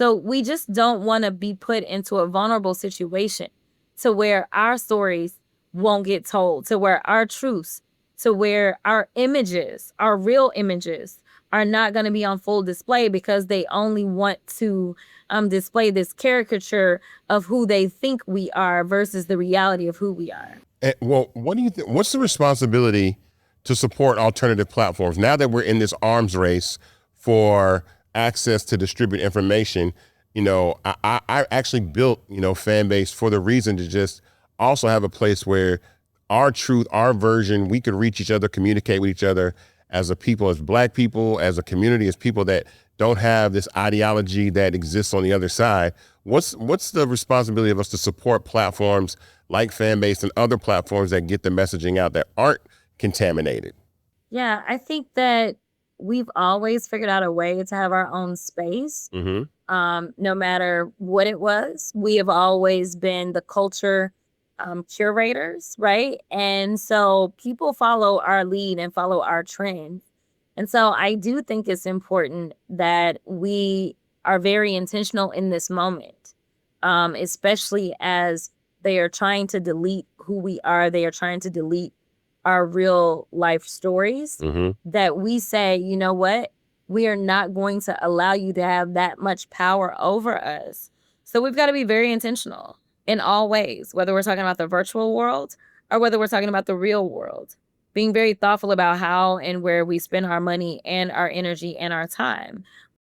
So we just don't want to be put into a vulnerable situation to where our stories won't get told, to where our truths, to where our images, our real images, are not going to be on full display because they only want to display this caricature of who they think we are versus the reality of who we are. Well, what do you think? What's the responsibility to support alternative platforms now that we're in this arms race for access to distribute information? You know, I actually built, Fanbase for the reason to just also have a place where our truth, our version, we could reach each other, communicate with each other as a people, as Black people, as a community, as people that don't have this ideology that exists on the other side. What's the responsibility of us to support platforms like Fanbase and other platforms that get the messaging out that aren't contaminated? Yeah, I think that we've always figured out a way to have our own space. Mm-hmm. No matter what it was, we have always been the culture curators, right? And so people follow our lead and follow our trends. And so I do think it's important that we are very intentional in this moment, especially as they are trying to delete who we are. They are trying to delete our real life stories, Mm-hmm. that we say, you know what? We are not going to allow you to have that much power over us. So we've got to be very intentional in all ways, whether we're talking about the virtual world or whether we're talking about the real world, being very thoughtful about how and where we spend our money and our energy and our time.